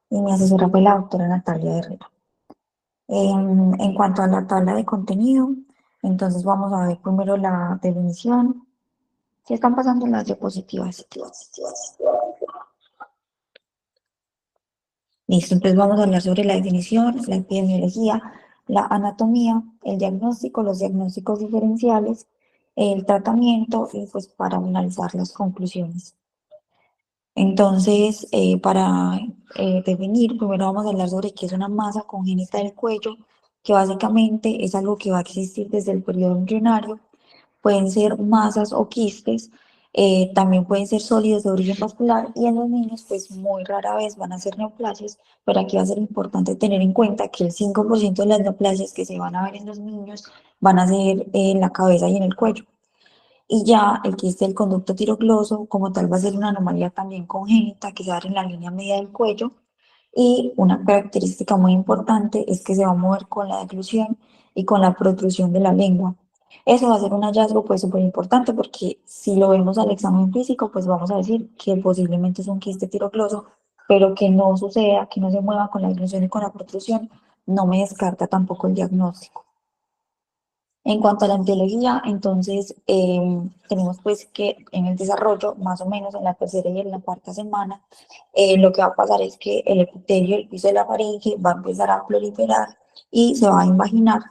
y mi asesora fue la doctora Natalia Herrera. En cuanto a la tabla de contenido, entonces vamos a ver primero la definición. Si están pasando las diapositivas. Listo, entonces vamos a hablar sobre la definición, la epidemiología, la anatomía, el diagnóstico, los diagnósticos diferenciales, el tratamiento y pues para finalizar las conclusiones. Entonces, para definir, primero vamos a hablar sobre qué es una masa congénita del cuello, que básicamente es algo que va a existir desde el periodo embrionario. Pueden ser masas o quistes, también pueden ser sólidos de origen vascular y en los niños pues muy rara vez van a ser neoplasias, pero aquí va a ser importante tener en cuenta que el 5% de las neoplasias que se van a ver en los niños van a ser en la cabeza y en el cuello. Y ya el quiste del conducto tirocloso, como tal, va a ser una anomalía también congénita que se va a dar en la línea media del cuello. Y una característica muy importante es que se va a mover con la deglución y con la protrusión de la lengua. Eso va a ser un hallazgo pues súper importante porque si lo vemos al examen físico, pues vamos a decir que posiblemente es un quiste tirocloso, pero que no suceda, que no se mueva con la deglución y con la protrusión, no me descarta tampoco el diagnóstico. En cuanto a la embriología, entonces tenemos pues que en el desarrollo, más o menos en la tercera y en la cuarta semana, lo que va a pasar es que el epitelio del piso de la faringe va a empezar a proliferar y se va a invaginar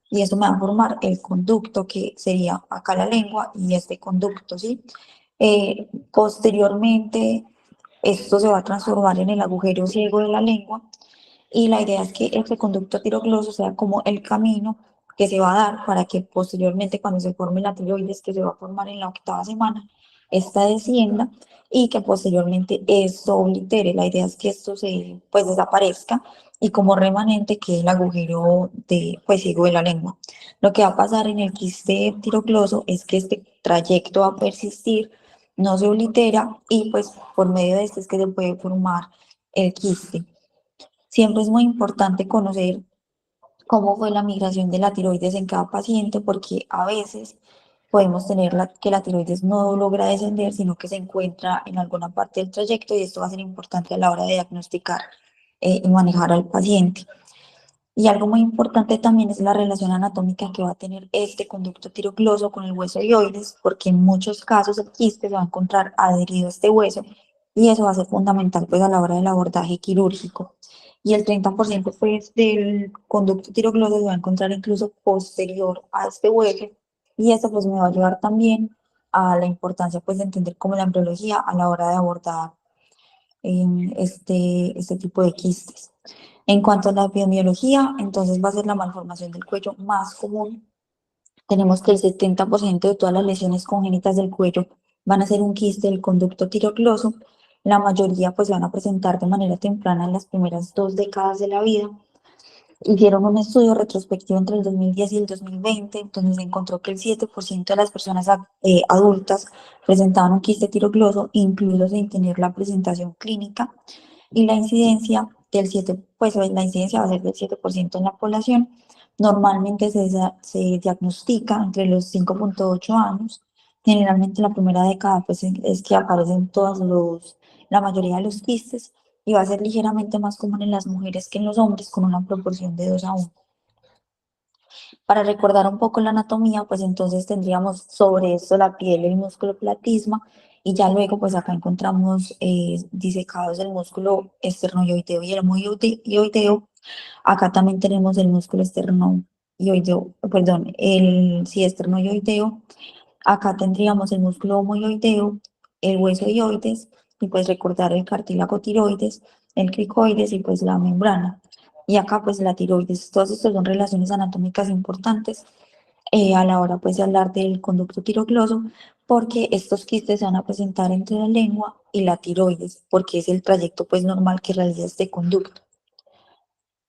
y eso me va a formar el conducto que sería acá la lengua y este conducto, ¿sí? Posteriormente, esto se va a transformar en el agujero ciego de la lengua y la idea es que este conducto tirocloso sea como el camino que se va a dar para que posteriormente cuando se forme la tiroides que se va a formar en la octava semana, esta descienda y que posteriormente esto oblitere. La idea es que esto se pues desaparezca y como remanente quede el agujero de pues ciego de la lengua. Lo que va a pasar en el quiste tirocloso es que este trayecto va a persistir, no se oblitera y pues por medio de esto es que se puede formar el quiste. Siempre es muy importante conocer cómo fue la migración de la tiroides en cada paciente, porque a veces podemos tener que la tiroides no logra descender, sino que se encuentra en alguna parte del trayecto y esto va a ser importante a la hora de diagnosticar y manejar al paciente. Y algo muy importante también es la relación anatómica que va a tener este conducto tirocloso con el hueso hioides, porque en muchos casos el quiste se va a encontrar adherido a este hueso y eso va a ser fundamental pues a la hora del abordaje quirúrgico. Y el 30% pues del conducto tirocloso se va a encontrar incluso posterior a este hueso y esto pues me va a ayudar también a la importancia pues de entender cómo la embriología a la hora de abordar este tipo de quistes. En cuanto a la epidemiología, entonces va a ser la malformación del cuello más común. Tenemos que el 70% de todas las lesiones congénitas del cuello van a ser un quiste del conducto tirocloso. La mayoría pues van a presentar de manera temprana en las primeras 2 décadas de la vida. Hicieron un estudio retrospectivo entre el 2010 y el 2020, donde se encontró que el 7% de las personas adultas presentaban un quiste tirocloso, incluso sin tener la presentación clínica, y la incidencia del 7, pues la incidencia va a ser del 7% en la población. Normalmente se diagnostica entre los 5,8 años. Generalmente en la primera década pues es que aparecen la mayoría de los quistes y va a ser ligeramente más común en las mujeres que en los hombres con una proporción de 2 a 1. Para recordar un poco la anatomía, pues entonces tendríamos sobre esto la piel, el músculo platisma, y ya luego pues acá encontramos disecados el músculo esternoioideo y el moioideo. Acá también tenemos el músculo esternoioideo, perdón, el sí, esternoioideo. Acá tendríamos el músculo homoioideo, el hueso ioides, y pues recordar el cartílago tiroides, el cricoides y pues la membrana. Y acá pues la tiroides, todas estas son relaciones anatómicas importantes a la hora pues de hablar del conducto tirocloso, porque estos quistes se van a presentar entre la lengua y la tiroides, porque es el trayecto pues normal que realiza este conducto.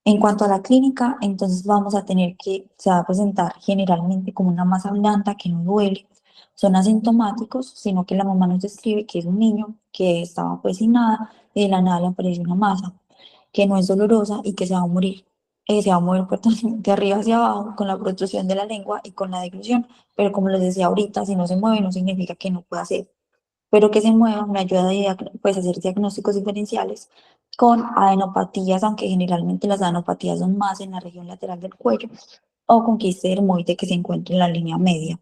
En cuanto a la clínica, entonces vamos a tener que se va a presentar generalmente como una masa blanda que no duele, son asintomáticos, sino que la mamá nos describe que es un niño que estaba pues sin nada y de la nada le aparece una masa que no es dolorosa y que se va a morir. Se va a mover perdón, de arriba hacia abajo con la protrusión de la lengua y con la deglución, pero como les decía ahorita, si no se mueve no significa que no pueda hacer, pero que se mueva me ayuda a pues, hacer diagnósticos diferenciales con adenopatías, aunque generalmente las adenopatías son más en la región lateral del cuello, o con quiste dermoide que se encuentra en la línea media.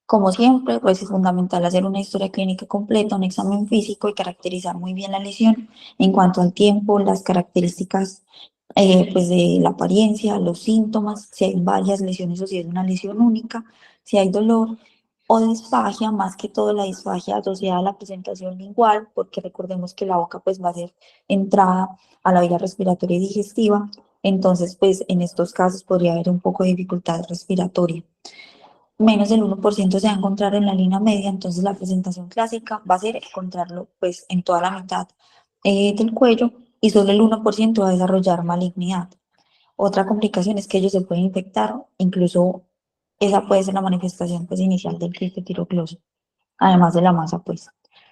Como siempre, pues es fundamental hacer una historia clínica completa, un examen físico y caracterizar muy bien la lesión en cuanto al tiempo, las características pues de la apariencia, los síntomas, si hay varias lesiones o si es una lesión única, si hay dolor o disfagia, más que todo la disfagia asociada a la presentación lingual, porque recordemos que la boca pues va a ser entrada a la vía respiratoria y digestiva, entonces pues en estos casos podría haber un poco de dificultad respiratoria. Menos del 1% se va a encontrar en la línea media, entonces la presentación clásica va a ser encontrarlo pues en toda la mitad del cuello y solo el 1% va a desarrollar malignidad. Otra complicación es que ellos se pueden infectar, incluso esa puede ser la manifestación pues inicial del quiste tiroidoso, además de la masa pues.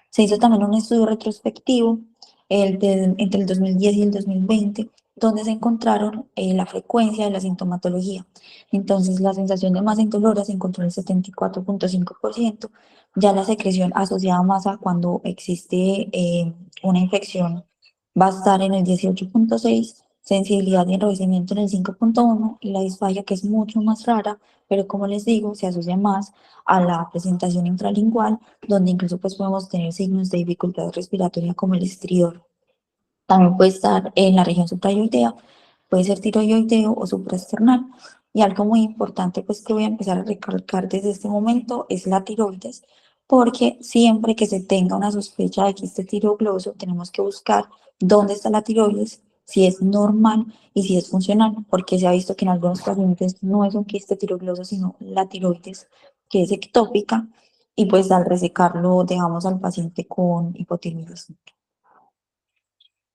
Se hizo también un estudio retrospectivo entre el 2010 y el 2020, donde se encontraron la frecuencia de la sintomatología. Entonces, la sensación de masa indolora se encontró en el 74,5%, ya la secreción asociada a masa cuando existe una infección va a estar en el 18,6%, sensibilidad y enrojecimiento en el 5,1% y la disfagia, que es mucho más rara, pero como les digo, se asocia más a la presentación intralingual, donde incluso pues podemos tener signos de dificultad respiratoria como el estridor. También puede estar en la región suprarioidea, puede ser tiroideo o supraesternal. Y algo muy importante pues que voy a empezar a recalcar desde este momento es la tiroides, porque siempre que se tenga una sospecha de quiste tiroidoso tenemos que buscar dónde está la tiroides, si es normal y si es funcional, porque se ha visto que en algunos pacientes no es un quiste tiroidoso, sino la tiroides que es ectópica y pues al resecarlo dejamos al paciente con hipotiroidismo.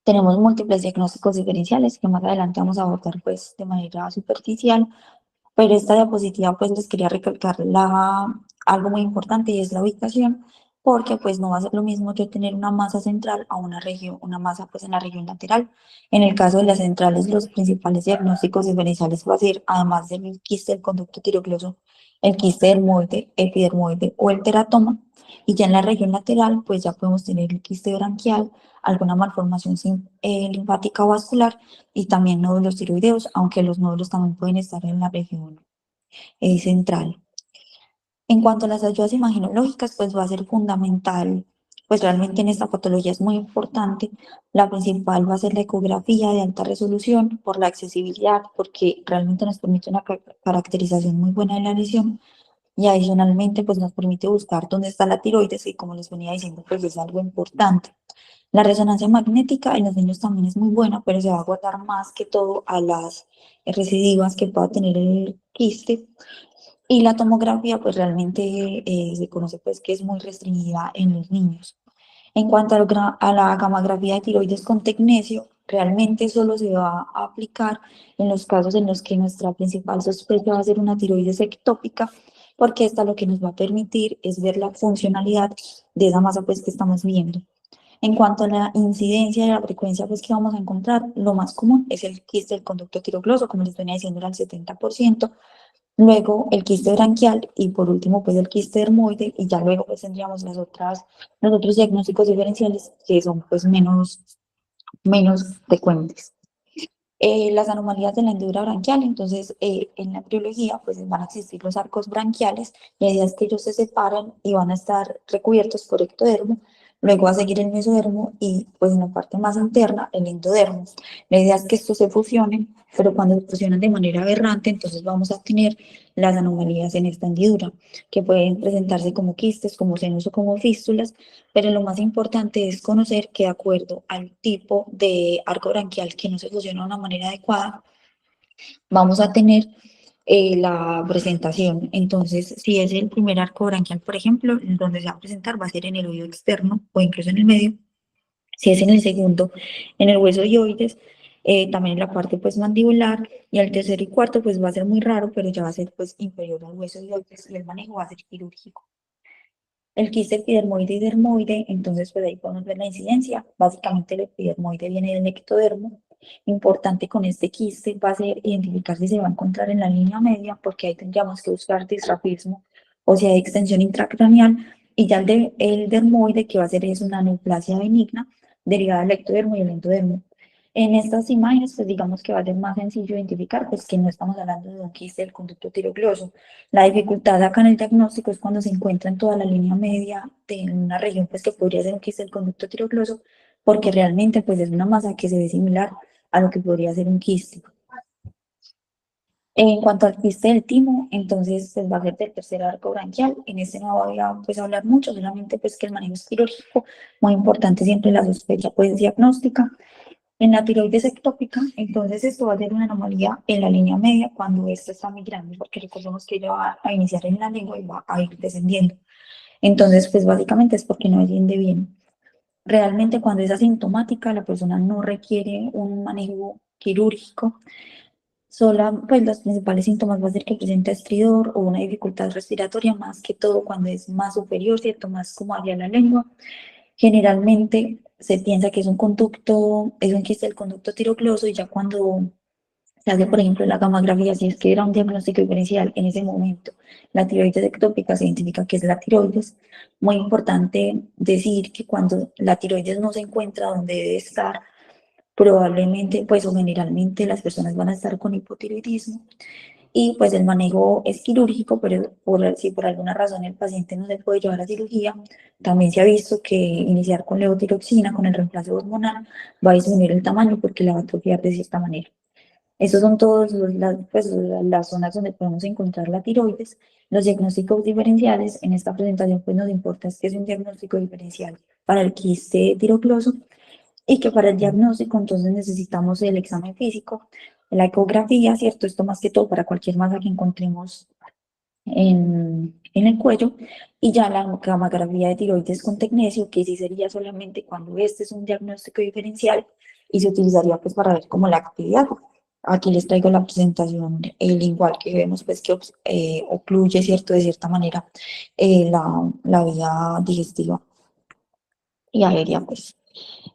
Tenemos múltiples diagnósticos diferenciales que más adelante vamos a abordar pues de manera superficial, pero esta diapositiva pues les quería recalcar algo muy importante y es la ubicación, porque pues no va a ser lo mismo yo tener una masa central a una región, una masa pues en la región lateral. En el caso de las centrales, los principales diagnósticos diferenciales va a ser, además del quiste del conducto tiroidoso, el quiste dermoide, epidermoide o el teratoma, y ya en la región lateral pues ya podemos tener el quiste branquial, alguna malformación linfática o vascular, y también nódulos tiroideos, aunque los nódulos también pueden estar en la región central. En cuanto a las ayudas imaginológicas, pues va a ser fundamental, pues realmente en esta patología es muy importante. La principal va a ser la ecografía de alta resolución por la accesibilidad, porque realmente nos permite una caracterización muy buena de la lesión. Y adicionalmente, pues nos permite buscar dónde está la tiroides, y como les venía diciendo, pues es algo importante. La resonancia magnética en los niños también es muy buena, pero se va a guardar más que todo a las recidivas que pueda tener el quiste. Y la tomografía, pues realmente se conoce pues que es muy restringida en los niños. En cuanto a la gamografía de tiroides con tecnesio, realmente solo se va a aplicar en los casos en los que nuestra principal sospecha va a ser una tiroides ectópica, porque esta lo que nos va a permitir es ver la funcionalidad de esa masa pues que estamos viendo. En cuanto a la incidencia y la frecuencia pues, que vamos a encontrar, lo más común es el quiste del conducto tiroidoso, como les venía diciendo, era el 70%, luego el quiste branquial y por último pues el quiste dermoide, y ya luego pues tendríamos los otros diagnósticos diferenciales que son pues menos frecuentes. Las anomalías de la hendidura branquial, entonces en la embriología pues van a existir los arcos branquiales, la idea es que ellos se separen y van a estar recubiertos por ectodermo, luego va a seguir el mesodermo y pues en la parte más interna el endodermo. La idea es que estos se fusionen, pero cuando se fusionan de manera aberrante, entonces vamos a tener las anomalías en esta hendidura, que pueden presentarse como quistes, como senos o como fístulas, pero lo más importante es conocer que de acuerdo al tipo de arco branquial que no se fusiona de una manera adecuada, vamos a tener la presentación. Entonces, si es el primer arco branquial, por ejemplo, donde se va a presentar va a ser en el oído externo o incluso en el medio. Si es en el segundo, en el hueso dioides, también en la parte pues mandibular, y el tercero y cuarto pues va a ser muy raro, pero ya va a ser pues inferior al hueso dioides y el manejo va a ser quirúrgico. El quiste epidermoide y dermoide, entonces pues ahí podemos ver la incidencia. Básicamente el epidermoide viene del ectodermo. Importante con este quiste va a ser identificar si se va a encontrar en la línea media, porque ahí tendríamos que buscar disrafismo o si hay extensión intracraneal. Y ya el dermoide, que va a ser es una neoplasia benigna, derivada del ectodermo y el endodermo. En estas imágenes, pues digamos que va a ser más sencillo identificar, pues que no estamos hablando de un quiste del conducto tiroglioso. La dificultad acá en el diagnóstico es cuando se encuentra en toda la línea media de una región, pues que podría ser un quiste del conducto tiroglioso, porque realmente pues es una masa que se ve similar a lo que podría ser un quiste. En cuanto al quiste del timo, entonces pues va a ser del tercer arco branquial. En este no voy a pues hablar mucho, solamente pues que el manejo es quirúrgico, muy importante siempre la sospecha pues diagnóstica. En la tiroides ectópica, entonces esto va a ser una anomalía en la línea media cuando esta está migrando, porque recordemos que ella va a iniciar en la lengua y va a ir descendiendo. Entonces, pues básicamente es porque no desciende bien. Realmente cuando es asintomática, la persona no requiere un manejo quirúrgico. Pues los principales síntomas va a ser que presenta estridor o una dificultad respiratoria, más que todo cuando es más superior, ¿cierto? Más como hacia la lengua. Generalmente se piensa que es un conducto, es un quiste del conducto tiroglioso y ya cuando se hace, por ejemplo, la gamografía, si es que era un diagnóstico diferencial en ese momento, la tiroides ectópica se identifica que es la tiroides. Muy importante decir que cuando la tiroides no se encuentra donde debe estar, probablemente, pues o generalmente las personas van a estar con hipotiroidismo y pues el manejo es quirúrgico, pero si por alguna razón el paciente no se puede llevar a cirugía, también se ha visto que iniciar con levotiroxina, con el reemplazo hormonal, va a disminuir el tamaño porque la va a atrofiar de cierta manera. Esas son todas pues, las zonas donde podemos encontrar la tiroides. Los diagnósticos diferenciales, en esta presentación pues nos importa es que es un diagnóstico diferencial para el quiste tiroglioso y que para el diagnóstico entonces necesitamos el examen físico, la ecografía, ¿cierto? Esto más que todo para cualquier masa que encontremos en el cuello, y ya la gamografía de tiroides con tecnesio, que sí sería solamente cuando este es un diagnóstico diferencial y se utilizaría pues para ver como la actividad. Aquí les traigo la presentación, el igual que vemos pues que ocluye, ¿cierto? De cierta manera la vía digestiva y aérea pues.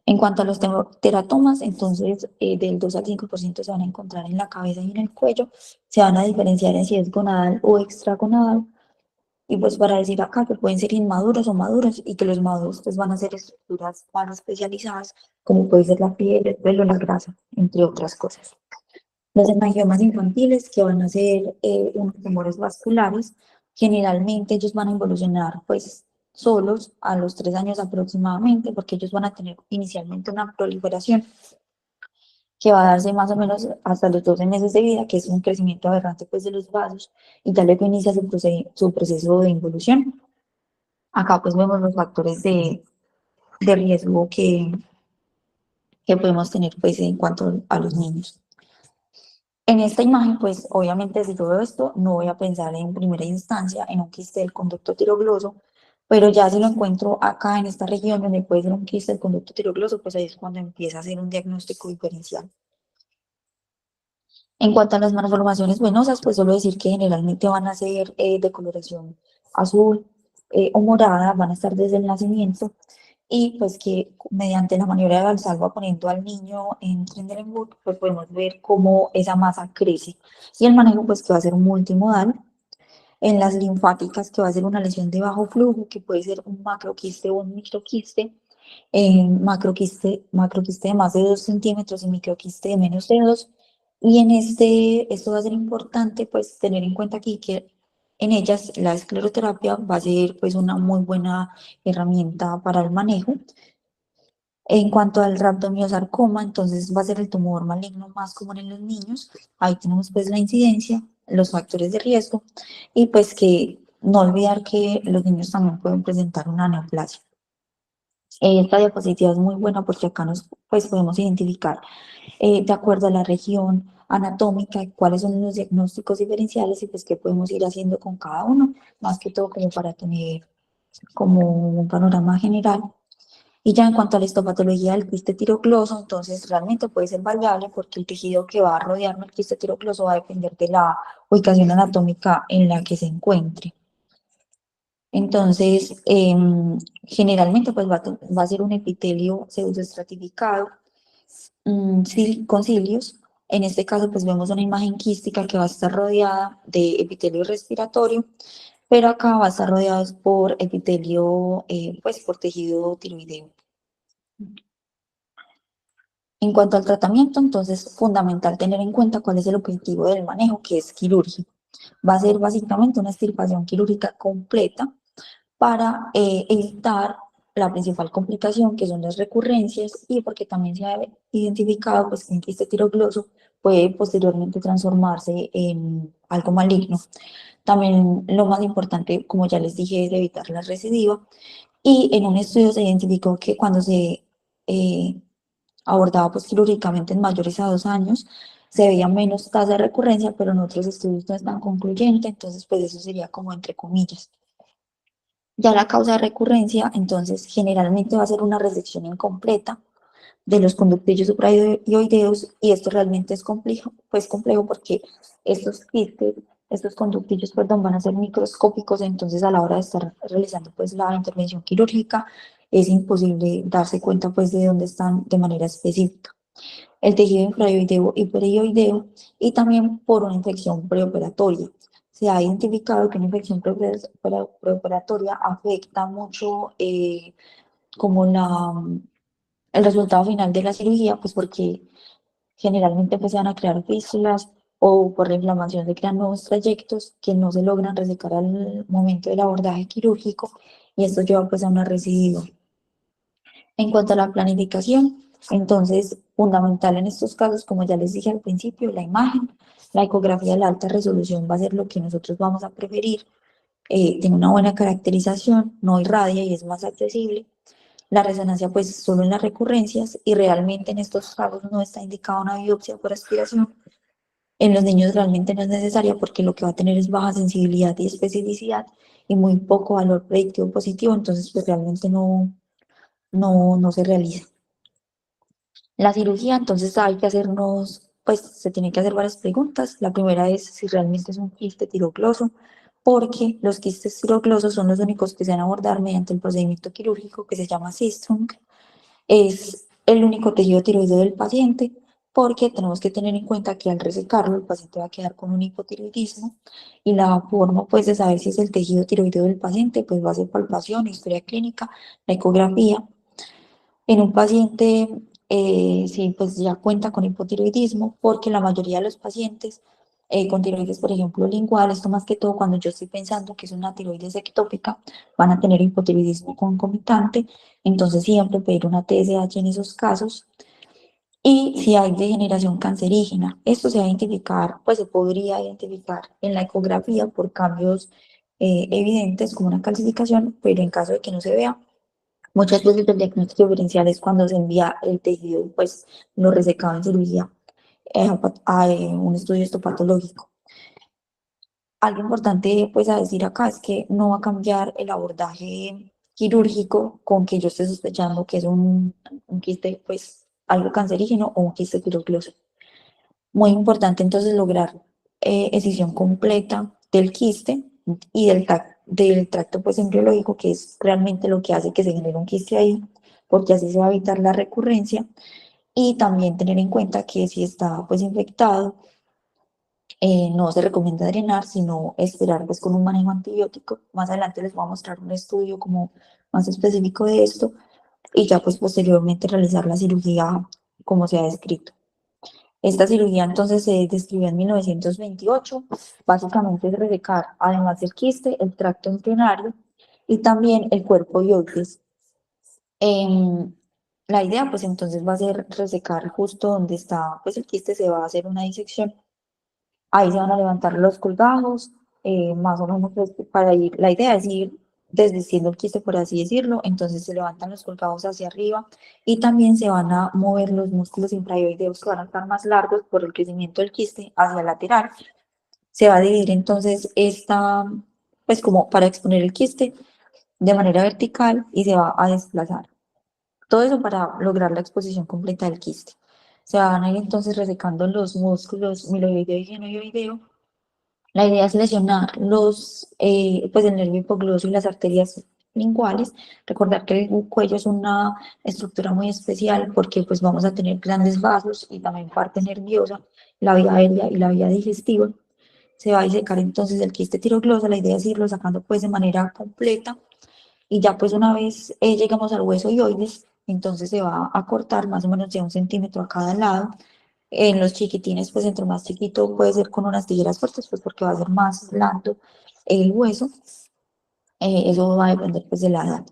En cuanto a los teratomas, entonces del 2 al 5% se van a encontrar en la cabeza y en el cuello, se van a diferenciar en si es gonadal o extragonadal, y pues para decir acá que pueden ser inmaduros o maduros y que los maduros pues van a ser estructuras más especializadas, como puede ser la piel, el pelo, la grasa, entre otras cosas. Los hemangiomas infantiles, que van a ser unos tumores vasculares, generalmente ellos van a evolucionar pues solos a los 3 años aproximadamente, porque ellos van a tener inicialmente una proliferación que va a darse más o menos hasta los 12 meses de vida, que es un crecimiento aberrante pues de los vasos, y tal luego inicia su proceso de involución. Acá pues vemos los factores de riesgo que podemos tener pues en cuanto a los niños. En esta imagen, pues obviamente si yo veo esto, no voy a pensar en primera instancia en un quiste del conducto tiroglioso, pero ya si lo encuentro acá en esta región donde puede ser un quiste del conducto tiroglioso, pues ahí es cuando empieza a hacer un diagnóstico diferencial. En cuanto a las malformaciones venosas, pues solo decir que generalmente van a ser de coloración azul o morada, van a estar desde el nacimiento, y pues que mediante la maniobra de Valsalva poniendo al niño en Trendelenburg, pues podemos ver cómo esa masa crece. Y el manejo pues que va a ser multimodal. En las linfáticas, que va a ser una lesión de bajo flujo, que puede ser un macroquiste o un microquiste, macroquiste de más de 2 centímetros y microquiste de menos de 2. Y en esto va a ser importante pues tener en cuenta aquí que en ellas la escleroterapia va a ser pues una muy buena herramienta para el manejo. En cuanto al rhabdomyosarcoma, entonces va a ser el tumor maligno más común en los niños. Ahí tenemos pues la incidencia, los factores de riesgo y pues que no olvidar que los niños también pueden presentar una neoplasia. Esta diapositiva es muy buena porque acá nos pues podemos identificar de acuerdo a la región anatómica cuáles son los diagnósticos diferenciales y pues qué podemos ir haciendo con cada uno, más que todo como para tener como un panorama general. Y ya en cuanto a la histopatología del quiste tirocloso, entonces realmente puede ser variable porque el tejido que va a rodearme el quiste tirocloso va a depender de la ubicación anatómica en la que se encuentre. Entonces, generalmente pues va a ser un epitelio pseudoestratificado con cilios. En este caso pues vemos una imagen quística que va a estar rodeada de epitelio respiratorio, pero acá va a estar rodeado por epitelio, pues por tejido tiroideo. En cuanto al tratamiento, entonces es fundamental tener en cuenta cuál es el objetivo del manejo, que es quirúrgico. Va a ser básicamente una extirpación quirúrgica completa para evitar la principal complicación, que son las recurrencias, y porque también se ha identificado pues, que un quiste tirogloso puede posteriormente transformarse en algo maligno. También lo más importante, como ya les dije, es evitar la recidiva. Y en un estudio se identificó que cuando se eh, abordaba pues, quirúrgicamente en mayores a 2 años, se veía menos tasa de recurrencia, pero en otros estudios no es tan concluyente, entonces pues eso sería como entre comillas. Ya la causa de recurrencia, entonces, generalmente va a ser una resección incompleta de los conductillos suprayoideos y esto realmente es complejo, pues complejo porque estos quistes, estos conductillos, perdón, van a ser microscópicos, entonces a la hora de estar realizando pues la intervención quirúrgica es imposible darse cuenta pues de dónde están de manera específica. El tejido infrayoideo y perioideo y también por una infección preoperatoria. Se ha identificado que una infección preoperatoria afecta mucho como el resultado final de la cirugía, pues porque generalmente pues, se van a crear fístulas o por la inflamación se crean nuevos trayectos que no se logran resecar al momento del abordaje quirúrgico y esto lleva pues a una recidiva. En cuanto a la planificación, entonces, fundamental en estos casos, como ya les dije al principio, la imagen, la ecografía de la alta resolución va a ser lo que nosotros vamos a preferir. Tiene una buena caracterización, no irradia y es más accesible. La resonancia, pues, solo en las recurrencias y realmente en estos casos no está indicada una biopsia por aspiración. En los niños realmente no es necesaria porque lo que va a tener es baja sensibilidad y especificidad y muy poco valor predictivo positivo, entonces pues realmente no se realiza. La cirugía, entonces hay que hacernos, pues se tienen que hacer varias preguntas. La primera es si realmente es un quiste tirocloso, porque los quistes tiroclosos son los únicos que se van a abordar mediante el procedimiento quirúrgico que se llama Sistrum. Es el único tejido tiroideo del paciente, porque tenemos que tener en cuenta que al resecarlo el paciente va a quedar con un hipotiroidismo y la forma pues de saber si es el tejido tiroideo del paciente pues va a ser palpación, historia clínica, la ecografía. En un paciente, sí, pues ya cuenta con hipotiroidismo, porque la mayoría de los pacientes con tiroides, por ejemplo, lingual, esto más que todo cuando yo estoy pensando que es una tiroides ectópica, van a tener hipotiroidismo concomitante, entonces siempre pedir una TSH en esos casos. Y si hay degeneración cancerígena, esto se va a identificar, pues se podría identificar en la ecografía por cambios evidentes como una calcificación, pero en caso de que no se vea, muchas veces el diagnóstico diferencial es cuando se envía el tejido, pues lo resecado en cirugía a un estudio histopatológico. Algo importante pues a decir acá es que no va a cambiar el abordaje quirúrgico con que yo esté sospechando que es un quiste, pues algo cancerígeno o un quiste tirocloso. Muy importante entonces lograr escisión completa del quiste y del tracto pues embriológico, que es realmente lo que hace que se genere un quiste ahí, porque así se va a evitar la recurrencia. Y también tener en cuenta que si está pues infectado, no se recomienda drenar, sino esperar pues con un manejo antibiótico. Más adelante les voy a mostrar un estudio como más específico de esto y ya pues posteriormente realizar la cirugía como se ha descrito. Esta cirugía entonces se describió en 1928. Básicamente es resecar, además del quiste, el tracto embrionario y también el cuerpo ioides. Em, la idea pues entonces va a ser resecar justo donde está pues el quiste, se va a hacer una disección. Ahí se van a levantar los colgajos, más o menos pues, para ir, la idea es ir desvistiendo el quiste, por así decirlo, entonces se levantan los colgajos hacia arriba y también se van a mover los músculos infrayoideos que van a estar más largos por el crecimiento del quiste hacia el lateral. Se va a dividir entonces esta, pues como para exponer el quiste de manera vertical y se va a desplazar. Todo eso para lograr la exposición completa del quiste. Se van a ir entonces resecando los músculos miloideo y genoideo. La idea es lesionar pues el nervio hipoglósico y las arterias linguales. Recordar que el cuello es una estructura muy especial porque pues vamos a tener grandes vasos y también parte nerviosa, la vía aérea y la vía digestiva. Se va a disecar entonces el quiste tirogloso. La idea es irlo sacando pues de manera completa y ya pues una vez llegamos al hueso ioides, entonces se va a cortar más o menos de 1 centímetro a cada lado. En los chiquitines, pues entre más chiquito puede ser con unas tijeras fuertes, pues porque va a ser más blando el hueso. Eso va a depender pues de la edad.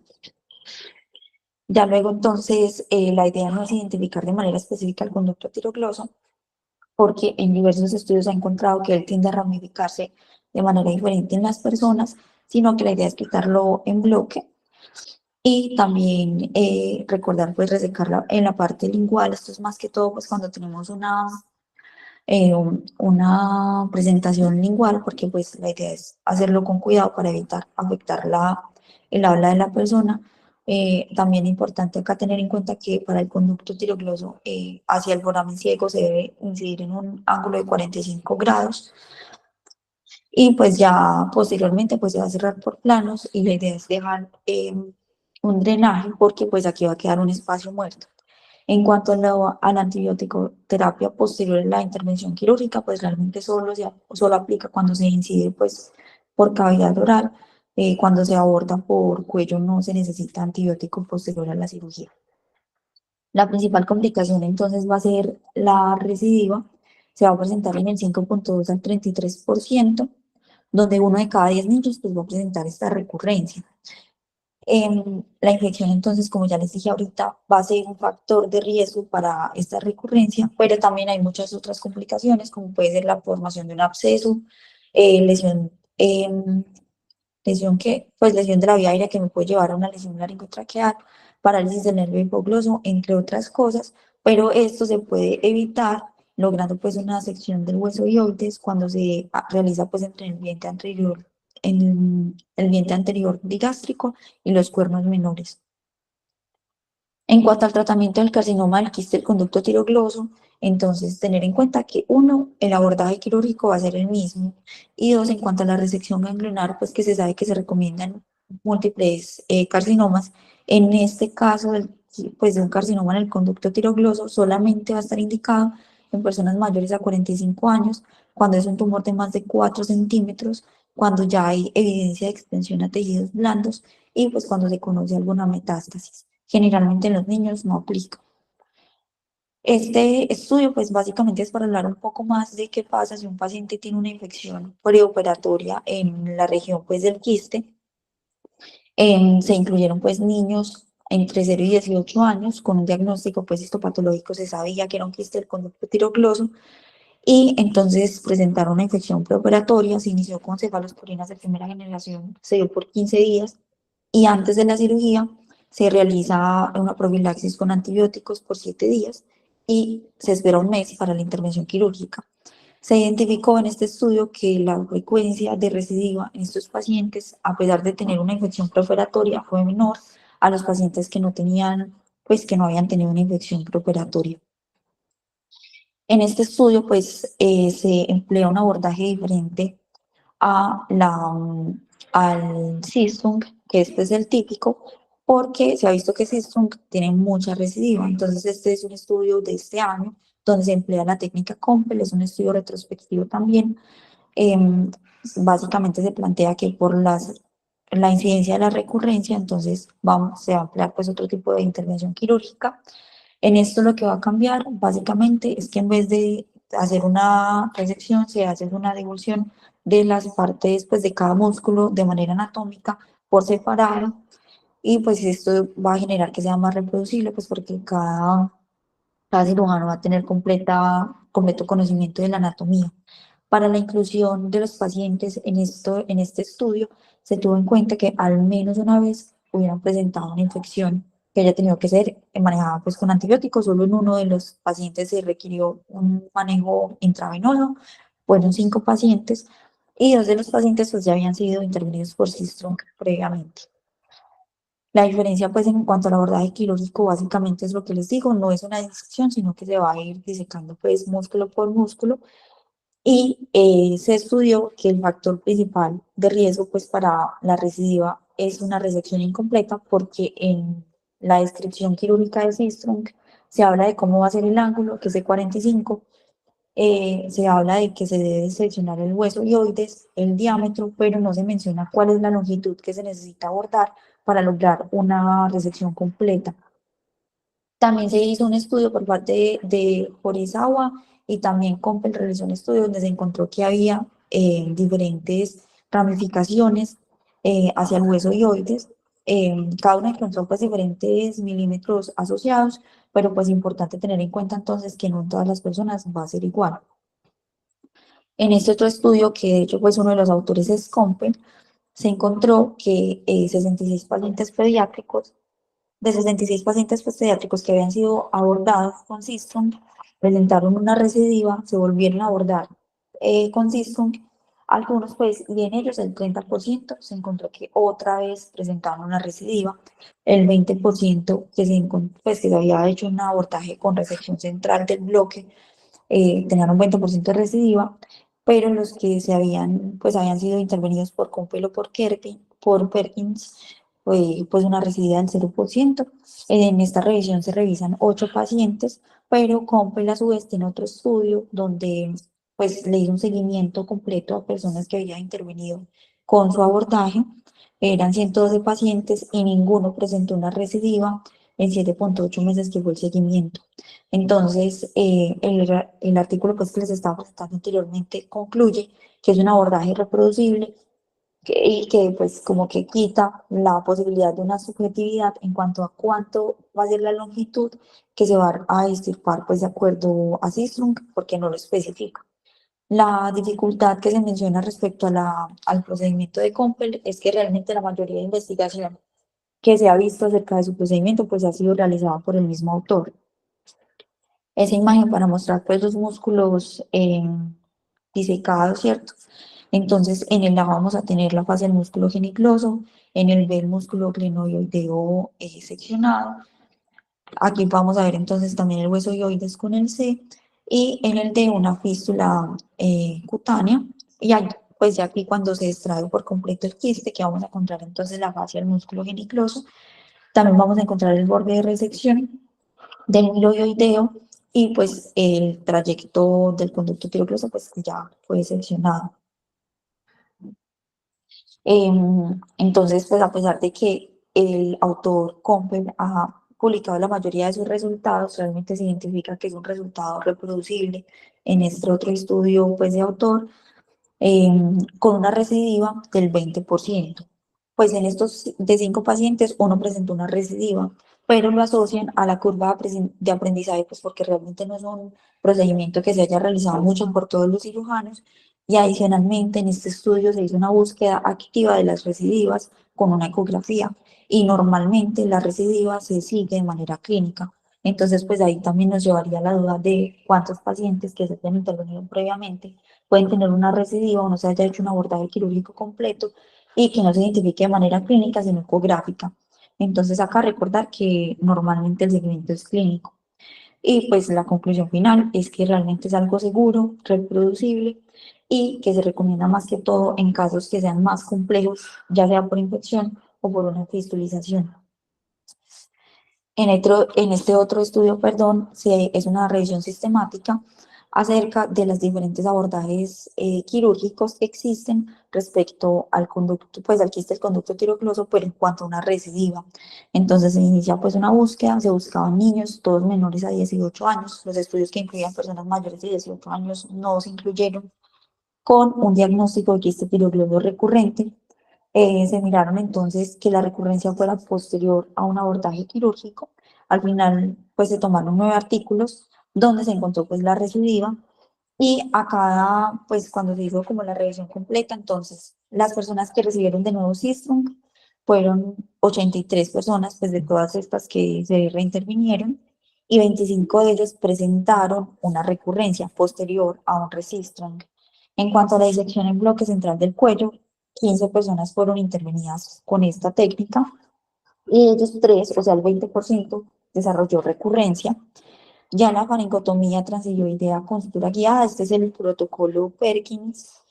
Ya luego entonces la idea no es identificar de manera específica el conducto tirogloso, porque en diversos estudios se ha encontrado que él tiende a ramificarse de manera diferente en las personas, sino que la idea es quitarlo en bloque y también recordar pues resecarla en la parte lingual. Esto es más que todo pues cuando tenemos una presentación lingual, porque pues la idea es hacerlo con cuidado para evitar afectar el habla de la persona. También importante acá tener en cuenta que para el conducto tirogloso hacia el foramen ciego se debe incidir en un ángulo de 45 grados y pues ya posteriormente pues se va a cerrar por planos y la idea es dejar un drenaje porque pues aquí va a quedar un espacio muerto. En cuanto a la antibiótico terapia posterior a la intervención quirúrgica, pues realmente solo aplica cuando se incide pues por cavidad oral. Cuando se aborda por cuello no se necesita antibiótico posterior a la cirugía. La principal complicación entonces va a ser la recidiva. Se va a presentar en el 5,2 al 33%, donde 1 de cada 10 niños pues, va a presentar esta recurrencia. La infección, entonces, como ya les dije ahorita, va a ser un factor de riesgo para esta recurrencia, pero también hay muchas otras complicaciones, como puede ser la formación de un absceso, lesión, lesión de la vía aérea que me puede llevar a una lesión laringotraqueal, parálisis del nervio hipogloso, entre otras cosas, pero esto se puede evitar logrando pues una sección del hueso ioides cuando se realiza pues entre el vientre anterior digástrico y los cuernos menores. En cuanto al tratamiento del carcinoma del quiste del conducto tirogloso, entonces tener en cuenta que uno, el abordaje quirúrgico va a ser el mismo, y dos, en cuanto a la resección ganglionar, pues que se sabe que se recomiendan múltiples carcinomas. En este caso, pues de un carcinoma en el conducto tirogloso, solamente va a estar indicado en personas mayores a 45 años, cuando es un tumor de más de 4 centímetros, cuando ya hay evidencia de extensión a tejidos blandos y pues cuando se conoce alguna metástasis. Generalmente en los niños no aplica. Este estudio, pues básicamente es para hablar un poco más de qué pasa si un paciente tiene una infección preoperatoria en la región, pues, del quiste. Se incluyeron, pues, niños entre 0 y 18 años con un diagnóstico, pues, histopatológico. Se sabía que era un quiste del conducto tirogloso y entonces presentaron una infección preoperatoria. Se inició con cefalosporinas de primera generación, se dio por 15 días y antes de la cirugía se realiza una profilaxis con antibióticos por 7 días y se espera un mes para la intervención quirúrgica. Se identificó en este estudio que la frecuencia de recidiva en estos pacientes, a pesar de tener una infección preoperatoria, fue menor a los pacientes que no tenían, pues que no habían tenido una infección preoperatoria. En este estudio, pues, se emplea un abordaje diferente a al Systung, que este es el típico, porque se ha visto que Systung tiene mucha recidiva. Entonces, este es un estudio de este año donde se emplea la técnica COMPEL, es un estudio retrospectivo también. Em, Básicamente se plantea que por la incidencia de la recurrencia, entonces se va a emplear pues otro tipo de intervención quirúrgica. En esto lo que va a cambiar básicamente es que en vez de hacer una resección, se hace una divulsión de las partes pues, de cada músculo de manera anatómica por separado y pues esto va a generar que sea más reproducible pues porque cada cirujano va a tener completo conocimiento de la anatomía. Para la inclusión de los pacientes en este estudio, se tuvo en cuenta que al menos una vez hubieran presentado una infección que haya tenido que ser manejada pues, con antibióticos. Solo en uno de los pacientes se requirió un manejo intravenoso. Fueron 5 pacientes y 2 de los pacientes pues, ya habían sido intervenidos por Sistrom previamente. La diferencia, pues, en cuanto al abordaje quirúrgico, básicamente es lo que les digo, no es una disección, sino que se va a ir disecando, pues, músculo por músculo. Y se estudió que el factor principal de riesgo, pues, para la recidiva es una resección incompleta, porque en la descripción quirúrgica de Sistrunk se habla de cómo va a ser el ángulo, que es de 45, se habla de que se debe seccionar el hueso ioides, el diámetro, pero no se menciona cuál es la longitud que se necesita abordar para lograr una resección completa. También se hizo un estudio por parte de Horizonte y también Compel realizó un estudio donde se encontró que había diferentes ramificaciones hacia el hueso dioides. Cada una encontró pues diferentes milímetros asociados, pero pues importante tener en cuenta entonces que no en todas las personas va a ser igual. En este otro estudio, que de hecho pues uno de los autores es Compel, se encontró que 66 pacientes pediátricos de 66 pacientes pediátricos que habían sido abordados con Sistrum, presentaron una recidiva, se volvieron a abordar con Sistrum, algunos pues, y en ellos el 30% se encontró que otra vez presentaban una recidiva, el 20% pues, que se había hecho un abordaje con resección central del bloque, tenían un 20% de recidiva, pero los que pues habían sido intervenidos por Compelo por Perkins, pues una recidiva del 0%. En esta revisión se revisan 8 pacientes, pero Compel a su vez tiene otro estudio donde pues le hizo un seguimiento completo a personas que habían intervenido con su abordaje. Eran 112 pacientes y ninguno presentó una recidiva en 7,8 meses que fue el seguimiento. Entonces, el artículo pues, que les estaba presentando anteriormente concluye que es un abordaje reproducible y que pues como que quita la posibilidad de una subjetividad en cuanto a cuánto va a ser la longitud que se va a extirpar pues de acuerdo a Systrunk, porque no lo especifica. La dificultad que se menciona respecto a al procedimiento de Compel es que realmente la mayoría de investigación que se ha visto acerca de su procedimiento pues ha sido realizada por el mismo autor. Esa imagen para mostrar pues los músculos disecados, ¿cierto? Entonces en el A vamos a tener la fase del músculo genicloso, en el B el músculo glenoideo seccionado. Aquí vamos a ver entonces también el hueso dioides con el C y en el D una fístula cutánea. Y ahí, pues ya aquí cuando se extrae por completo el quiste, que vamos a encontrar entonces la fase del músculo genicloso, también vamos a encontrar el borde de resección del miloioideo y pues el trayecto del conducto tirocloso pues ya fue seccionado. Entonces, pues a pesar de que el autor Compel ha publicado la mayoría de sus resultados, realmente se identifica que es un resultado reproducible en este otro estudio pues de autor, con una recidiva del 20%. Pues en estos de 5 pacientes, uno presentó una recidiva, pero lo asocian a la curva de aprendizaje, pues porque realmente no es un procedimiento que se haya realizado mucho por todos los cirujanos. Y adicionalmente, en este estudio se hizo una búsqueda activa de las recidivas con una ecografía. Y normalmente la recidiva se sigue de manera clínica. Entonces, pues ahí también nos llevaría la duda de cuántos pacientes que se hayan intervenido previamente pueden tener una recidiva o no se haya hecho un abordaje quirúrgico completo y que no se identifique de manera clínica, sino ecográfica. Entonces, acá recordar que normalmente el seguimiento es clínico. Y pues la conclusión final es que realmente es algo seguro, reproducible y que se recomienda más que todo en casos que sean más complejos, ya sea por infección o por una fistulización. En este otro estudio, perdón, es una revisión sistemática acerca de los diferentes abordajes quirúrgicos que existen respecto al conducto, pues al quiste del conducto tirocloso, pero en cuanto a una recidiva. Entonces se inicia pues una búsqueda, se buscaban niños, todos menores a 18 años, los estudios que incluían personas mayores de 18 años no se incluyeron, con un diagnóstico de quiste tirocloso recurrente. Se miraron entonces que la recurrencia fuera posterior a un abordaje quirúrgico. Al final, pues se tomaron 9 artículos donde se encontró pues la recidiva y a cada, pues cuando se hizo como la revisión completa, entonces las personas que recibieron de nuevo Sistrum fueron 83 personas, pues de todas estas que se reintervinieron y 25 de ellos presentaron una recurrencia posterior a un Resistrum. En cuanto a la disección en bloque central del cuello, 15 personas fueron intervenidas con esta técnica y de ellos 3, o sea, el 20%, desarrolló recurrencia. Ya la faringotomía transilioidea con sutura guiada, este es el protocolo Perkins.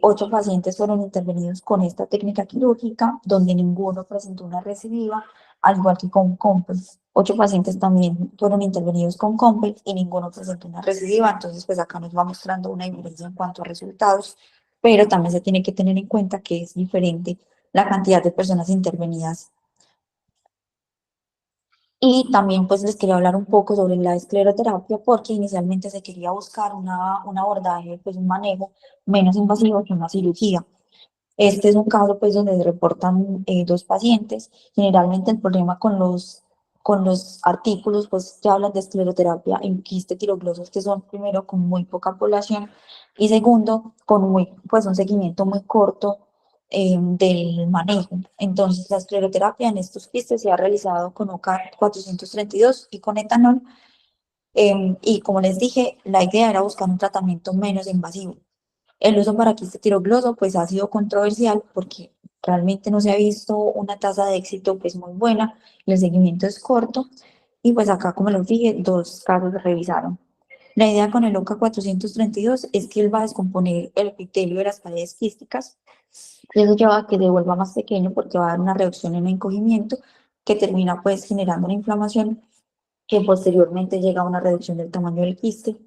8 pacientes fueron intervenidos con esta técnica quirúrgica, donde ninguno presentó una recidiva, al igual que con Compel. 8 pacientes también fueron intervenidos con Compel y ninguno presentó una recidiva. Entonces, pues acá nos va mostrando una diferencia en cuanto a resultados, pero también se tiene que tener en cuenta que es diferente la cantidad de personas intervenidas. Y también pues les quería hablar un poco sobre la escleroterapia porque inicialmente se quería buscar un abordaje, pues un manejo menos invasivo que una cirugía. Este es un caso pues donde se reportan dos pacientes. Generalmente el problema con los artículos pues que hablan de escleroterapia en quiste tiroglosos que son primero con muy poca población y segundo con pues un seguimiento muy corto del manejo. Entonces la escleroterapia en estos quistes se ha realizado con OCA 432 y con etanol. Y como les dije, la idea era buscar un tratamiento menos invasivo. El uso para quiste tirogloso pues ha sido controversial porque realmente no se ha visto una tasa de éxito pues muy buena, el seguimiento es corto y pues acá como les dije, dos casos se revisaron. La idea con el OCA 432 es que él va a descomponer el epitelio de las paredes quísticas y eso lleva a que se vuelva más pequeño porque va a dar una reducción en el encogimiento que termina pues generando una inflamación que posteriormente llega a una reducción del tamaño del quiste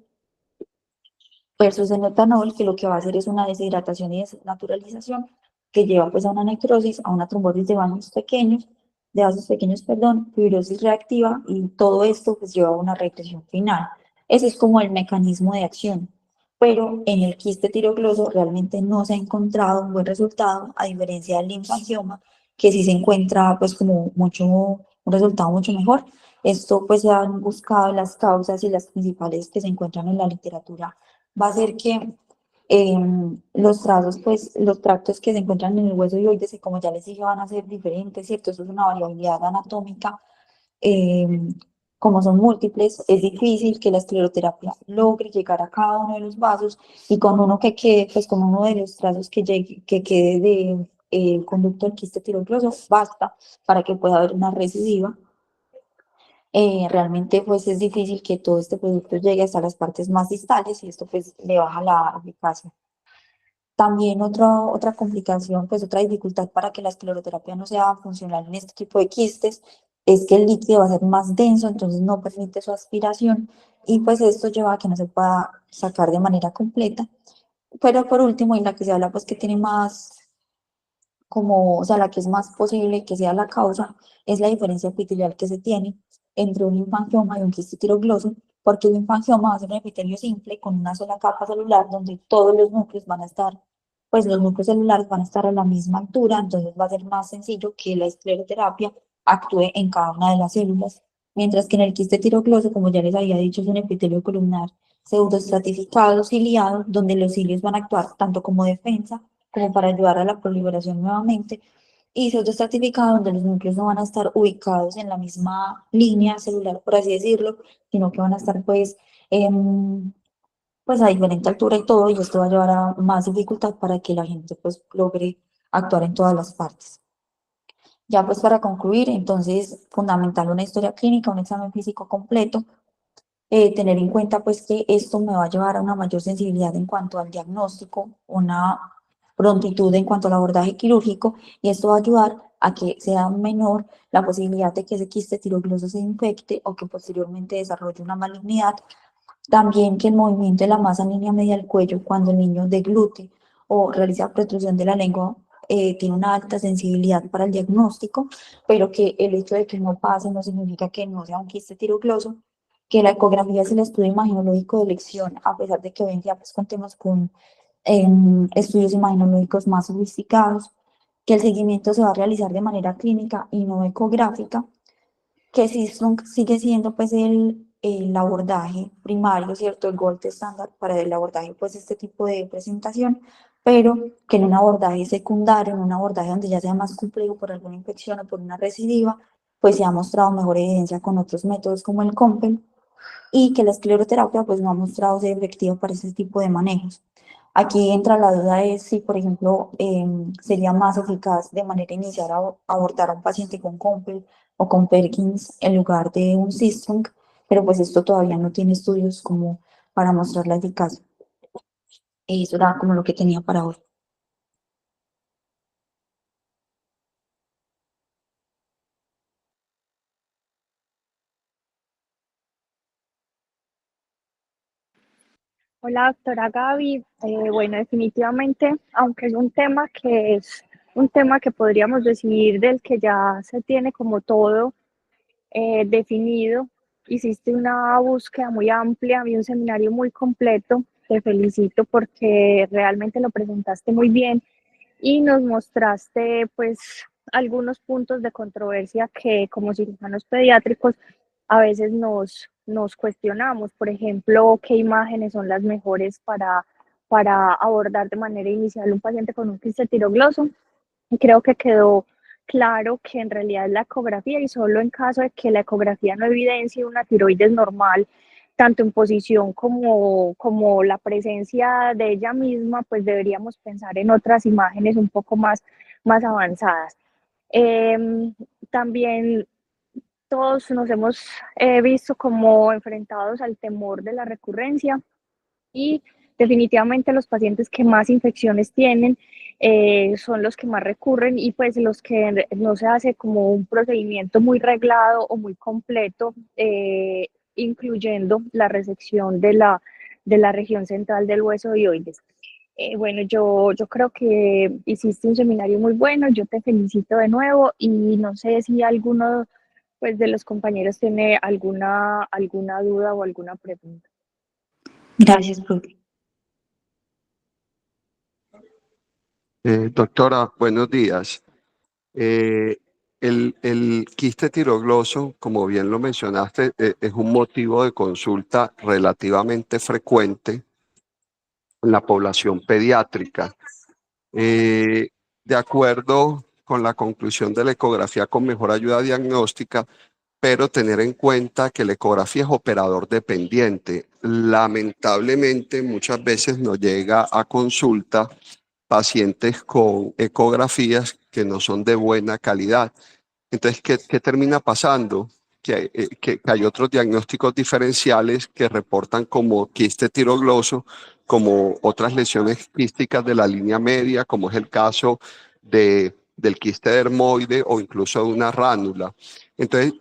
versus el etanol, que lo que va a hacer es una deshidratación y desnaturalización que lleva pues a una necrosis, a una trombosis de vasos pequeños, perdón, fibrosis reactiva y todo esto pues lleva a una regresión final. Ese es como el mecanismo de acción. Pero en el quiste tirogloso realmente no se ha encontrado un buen resultado, a diferencia del linfangioma, que sí se encuentra pues como un resultado mucho mejor. Esto pues se han buscado las causas y las principales que se encuentran en la literatura va a ser que los trazos, pues los tractos que se encuentran en el hueso dioides, y como ya les dije, van a ser diferentes, ¿cierto? Eso es una variabilidad anatómica. eh, como son múltiples, es difícil que la escleroterapia logre llegar a cada uno de los vasos y con uno que quede, pues con uno de los trazos que quede de conducto del quiste tirogloso, basta para que pueda haber una recidiva. Realmente pues es difícil que todo este producto llegue hasta las partes más distales y esto pues le baja la eficacia. También otra complicación, pues otra dificultad para que la escleroterapia no sea funcional en este tipo de quistes es que el líquido va a ser más denso, entonces no permite su aspiración y pues esto lleva a que no se pueda sacar de manera completa. Pero por último, y la que se habla pues que tiene más como, o sea, la que es más posible que sea la causa, es la diferencia epitelial que se tiene entre un linfangioma y un quiste tirogloso, porque el linfangioma va a ser un epitelio simple con una sola capa celular donde todos los núcleos van a estar, pues los núcleos celulares van a estar a la misma altura, entonces va a ser más sencillo que la escleroterapia actúe en cada una de las células, mientras que en el quiste tirogloso, como ya les había dicho, es un epitelio columnar pseudoestratificado, ciliado, donde los cilios van a actuar tanto como defensa como para ayudar a la proliferación nuevamente, y pseudoestratificado, donde los núcleos no van a estar ubicados en la misma línea celular, por así decirlo, sino que van a estar pues a diferente altura y todo, y esto va a llevar a más dificultad para que la gente pues logre actuar en todas las partes. Ya pues para concluir, entonces fundamental una historia clínica, un examen físico completo, tener en cuenta pues que esto me va a llevar a una mayor sensibilidad en cuanto al diagnóstico, una prontitud en cuanto al abordaje quirúrgico y esto va a ayudar a que sea menor la posibilidad de que ese quiste tirogloso se infecte o que posteriormente desarrolle una malignidad. También que el movimiento de la masa en línea media del cuello cuando el niño deglute o realiza protrusión de la lengua tiene una alta sensibilidad para el diagnóstico, pero que el hecho de que no pase no significa que no sea un quiste tirogloso, que la ecografía es el estudio imaginológico de elección, a pesar de que hoy en día pues contemos con estudios imaginológicos más sofisticados, que el seguimiento se va a realizar de manera clínica y no ecográfica, que sí sigue siendo pues el abordaje primario, ¿cierto? El gold estándar para el abordaje pues este tipo de presentación, pero que en un abordaje secundario, en un abordaje donde ya sea más complejo por alguna infección o por una recidiva, pues se ha mostrado mejor evidencia con otros métodos como el COMPEL y que la escleroterapia pues no ha mostrado ser efectiva para ese tipo de manejos. Aquí entra la duda de si, por ejemplo, sería más eficaz de manera inicial abortar a un paciente con Compel o con Perkins en lugar de un Systrunk, pero pues esto todavía no tiene estudios como para mostrar la eficacia. Y eso era como lo que tenía para hoy. Hola, doctora Gaby. Bueno, definitivamente, aunque es un tema que es un tema que podríamos decir del que ya se tiene como todo definido, hiciste una búsqueda muy amplia y un seminario muy completo. Te felicito porque realmente lo presentaste muy bien y nos mostraste pues algunos puntos de controversia que como cirujanos pediátricos a veces nos cuestionamos. Por ejemplo, qué imágenes son las mejores para abordar de manera inicial un paciente con un quiste tirogloso. Y creo que quedó claro que en realidad la ecografía, y solo en caso de que la ecografía no evidencie una tiroides normal, tanto en posición como la presencia de ella misma, pues deberíamos pensar en otras imágenes un poco más avanzadas. Eh, También todos nos hemos visto como enfrentados al temor de la recurrencia y definitivamente los pacientes que más infecciones tienen son los que más recurren y pues los que no se hace como un procedimiento muy reglado o muy completo, incluyendo la resección de la región central del hueso dioides. Bueno, yo creo que hiciste un seminario muy bueno, yo te felicito de nuevo y no sé si alguno pues, de los compañeros tiene alguna duda o alguna pregunta. Gracias, profe. Doctora, buenos días. Eh, el quiste tirogloso, como bien lo mencionaste, es un motivo de consulta relativamente frecuente en la población pediátrica. Eh, de acuerdo con la conclusión de la ecografía con mejor ayuda diagnóstica, pero tener en cuenta que la ecografía es operador dependiente. Lamentablemente, muchas veces nos llega a consulta pacientes con ecografías que no son de buena calidad. Entonces, ¿qué termina pasando? Que hay otros diagnósticos diferenciales que reportan como quiste tirogloso, como otras lesiones quísticas de la línea media, como es el caso del quiste dermoide o incluso de una ránula. Entonces,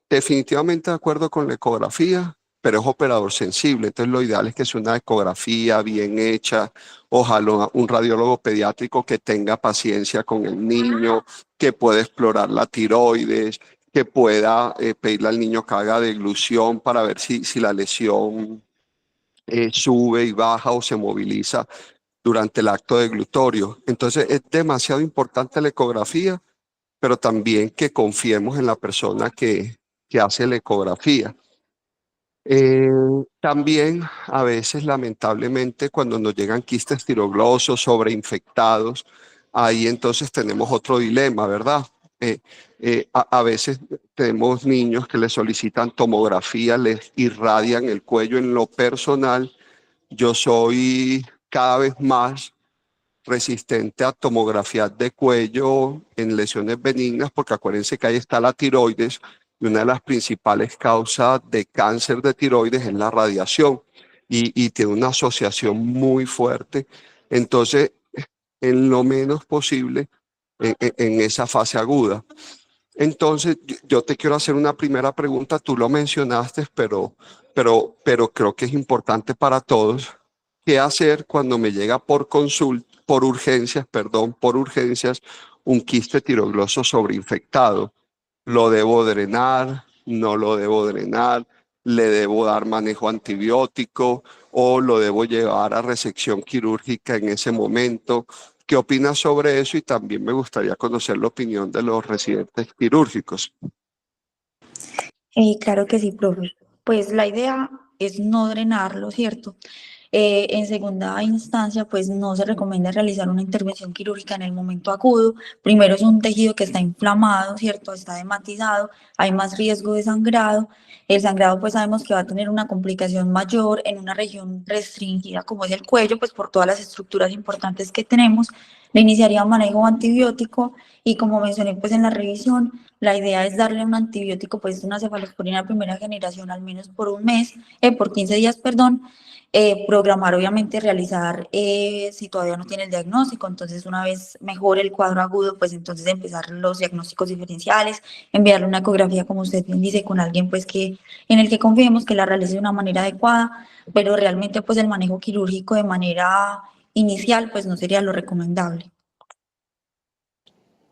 definitivamente de acuerdo con la ecografía, pero es operador sensible. Entonces, lo ideal es que sea una ecografía bien hecha, ojalá un radiólogo pediátrico que tenga paciencia con el niño, que pueda explorar la tiroides, que pueda pedirle al niño que haga deglución para ver si la lesión sube y baja o se moviliza durante el acto deglutorio. Entonces es demasiado importante la ecografía, pero también que confiemos en la persona que hace la ecografía. Eh, También a veces, lamentablemente, cuando nos llegan quistes tiroglosos sobreinfectados, ahí entonces tenemos otro dilema, ¿verdad? A veces tenemos niños que les solicitan tomografía, les irradian el cuello. En lo personal, yo soy cada vez más resistente a tomografía de cuello en lesiones benignas, porque acuérdense que ahí está la tiroides y una de las principales causas de cáncer de tiroides es la radiación y tiene una asociación muy fuerte. Entonces, en lo menos posible en esa fase aguda. Entonces, yo te quiero hacer una primera pregunta, tú lo mencionaste, pero creo que es importante para todos. ¿Qué hacer cuando me llega por consulta, por urgencias, perdón, por urgencias, un quiste tirogloso sobreinfectado? ¿Lo debo drenar? ¿No lo debo drenar? ¿Le debo dar manejo antibiótico o lo debo llevar a resección quirúrgica en ese momento? ¿Qué opinas sobre eso? Y también me gustaría conocer la opinión de los residentes quirúrgicos. Claro que sí, profe. Pues la idea es no drenarlo, ¿cierto? En segunda instancia, pues no se recomienda realizar una intervención quirúrgica en el momento agudo. Primero es un tejido que está inflamado, ¿cierto? Está hematizado, hay más riesgo de sangrado. El sangrado, pues sabemos que va a tener una complicación mayor en una región restringida como es el cuello, pues por todas las estructuras importantes que tenemos. Le iniciaría un manejo antibiótico y como mencioné, pues en la revisión, la idea es darle un antibiótico, pues una cefalosporina de primera generación al menos por un mes, por 15 días, perdón. Programar, obviamente, realizar si todavía no tiene el diagnóstico, entonces una vez mejore el cuadro agudo, pues entonces empezar los diagnósticos diferenciales, enviarle una ecografía, como usted bien dice, con alguien pues que en el que confiemos que la realice de una manera adecuada, pero realmente pues el manejo quirúrgico de manera inicial pues no sería lo recomendable.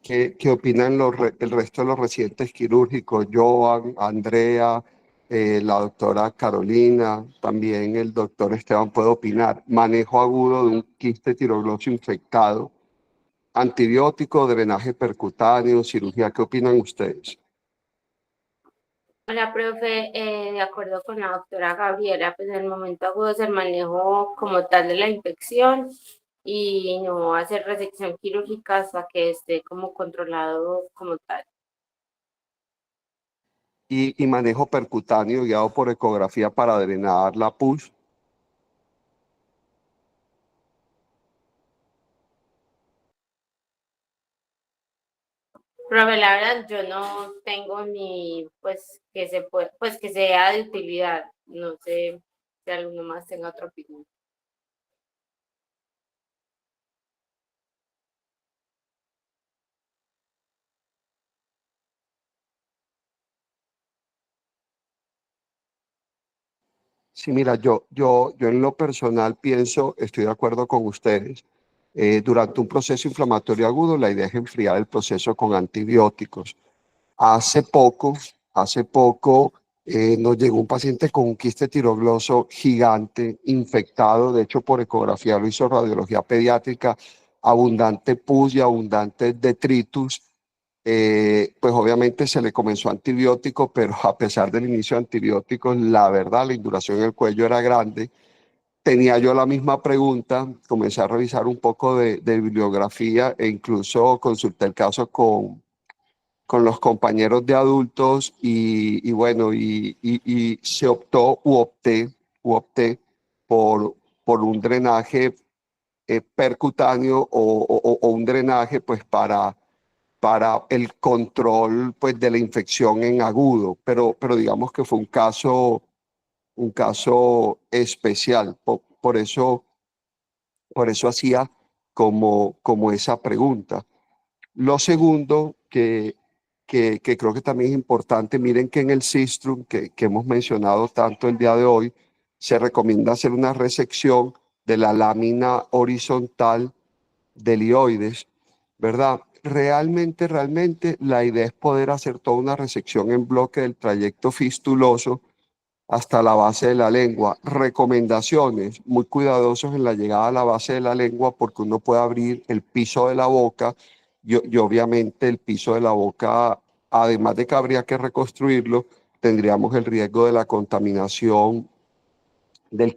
¿Qué opinan el resto de los residentes quirúrgicos? Joan, Andrea, la doctora Carolina, también el doctor Esteban puede opinar. Manejo agudo de un quiste tiroglosio infectado, antibiótico, drenaje percutáneo, cirugía. ¿Qué opinan ustedes? Hola, profe. De acuerdo con la doctora Gabriela, pues en el momento agudo es el manejo como tal de la infección y no hacer resección quirúrgica hasta que esté como controlado como tal. Y manejo percutáneo guiado por ecografía para drenar la pus. Profe, la verdad, yo no tengo ni pues que se puede, pues que sea de utilidad. No sé si alguno más tenga otra opinión. Sí, mira, yo en lo personal pienso, estoy de acuerdo con ustedes. Durante un proceso inflamatorio agudo, la idea es enfriar el proceso con antibióticos. Hace poco, hace poco nos llegó un paciente con un quiste tiroglosio gigante, infectado, de hecho por ecografía lo hizo radiología pediátrica, abundante pus y abundante detritus. Pues obviamente se le comenzó antibiótico, pero a pesar del inicio de antibióticos, la verdad, la induración en el cuello era grande. Tenía yo la misma pregunta, comencé a revisar un poco de bibliografía e incluso consulté el caso con los compañeros de adultos y bueno, y se opté por un drenaje percutáneo o un drenaje pues para el control pues de la infección en agudo, pero digamos que fue un caso especial, por eso hacía como esa pregunta. Lo segundo que creo que también es importante, miren que en el Sistrum, que hemos mencionado tanto el día de hoy, se recomienda hacer una resección de la lámina horizontal del hioides, ¿verdad? Realmente la idea es poder hacer toda una resección en bloque del trayecto fistuloso hasta la base de la lengua. Recomendaciones, muy cuidadosos en la llegada a la base de la lengua porque uno puede abrir el piso de la boca y obviamente el piso de la boca, además de que habría que reconstruirlo, tendríamos el riesgo de la contaminación del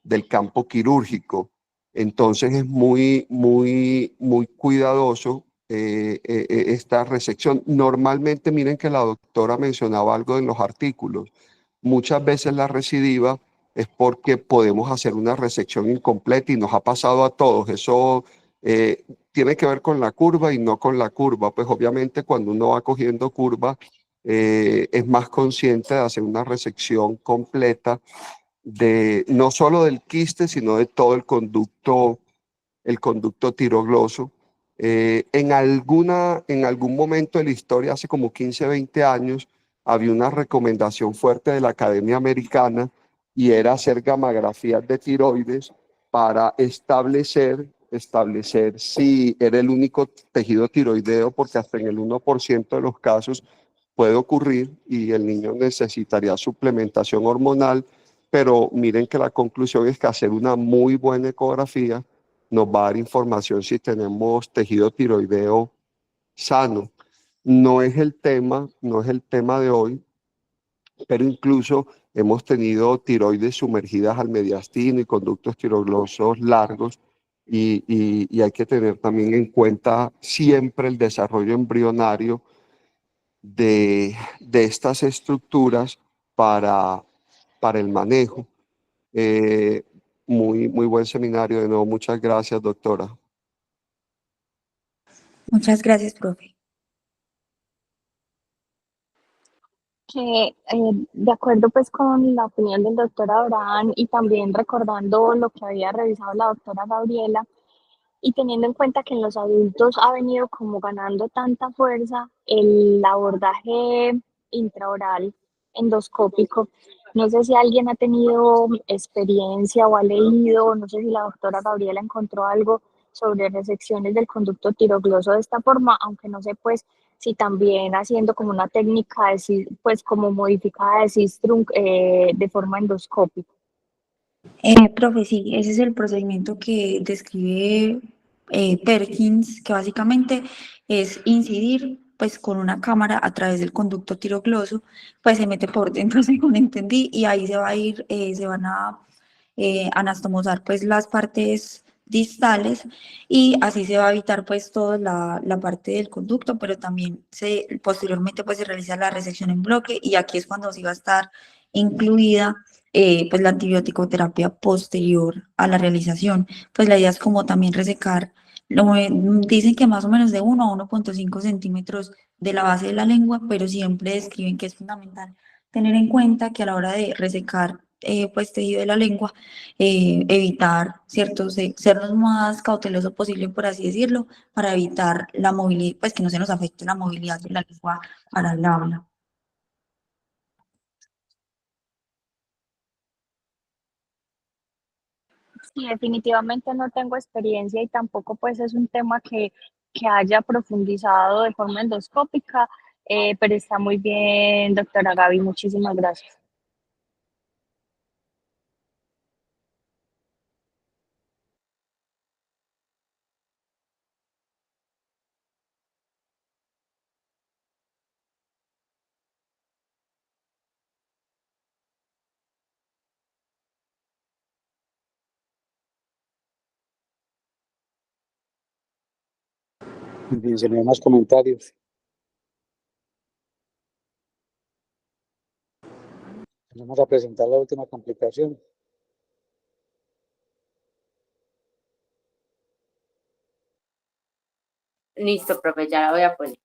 del campo quirúrgico. Entonces es muy cuidadoso esta resección. Normalmente, miren que la doctora mencionaba algo en los artículos. Muchas veces la recidiva es porque podemos hacer una resección incompleta y nos ha pasado a todos. Eso tiene que ver con la curva y no con la curva. Pues obviamente cuando uno va cogiendo curva es más consciente de hacer una resección completa de no solo del quiste, sino de todo el conducto tirogloso. En algún momento de la historia, hace como 15, 20 años, había una recomendación fuerte de la Academia Americana y era hacer gamografías de tiroides para establecer si era el único tejido tiroideo, porque hasta en el 1% de los casos puede ocurrir y el niño necesitaría suplementación hormonal, pero miren que la conclusión es que hacer una muy buena ecografía nos va a dar información si tenemos tejido tiroideo sano. No es el tema de hoy, pero incluso hemos tenido tiroides sumergidas al mediastino y conductos tiroglosos largos y hay que tener también en cuenta siempre el desarrollo embrionario de estas estructuras para el manejo. Eh, muy buen seminario de nuevo. Muchas gracias, doctora. Muchas gracias, profe. Que de acuerdo pues con la opinión del doctor Abraham y también recordando lo que había revisado la doctora Gabriela y teniendo en cuenta que en los adultos ha venido como ganando tanta fuerza el abordaje intraoral endoscópico, no sé si alguien ha tenido experiencia o ha leído, no sé si la doctora Gabriela encontró algo sobre resecciones del conducto tirogloso de esta forma, aunque no sé pues si también haciendo como una técnica de, pues como modificada de Sistrum de forma endoscópica. Profe, sí, ese es el procedimiento que describe Perkins, que básicamente es incidir pues con una cámara a través del conducto tirogloso, pues se mete por dentro, según entendí, y ahí se va a ir, se van a anastomosar pues las partes distales y así se va a evitar pues toda la parte del conducto, pero también posteriormente pues se realiza la resección en bloque y aquí es cuando sí va a estar incluida pues la antibiótico-terapia posterior a la realización. Pues la idea es como también resecar, dicen que más o menos de 1 a 1,5 centímetros de la base de la lengua, pero siempre describen que es fundamental tener en cuenta que a la hora de resecar pues tejido de la lengua, evitar, ¿cierto? Ser lo más cauteloso posible, por así decirlo, para evitar la movilidad, pues que no se nos afecte la movilidad de la lengua para el habla. Sí, definitivamente no tengo experiencia y tampoco pues es un tema que haya profundizado de forma endoscópica, pero está muy bien, doctora Gaby, muchísimas gracias. Bien, si no hay más comentarios, vamos a presentar la última complicación. Listo, profe, ya la voy a poner.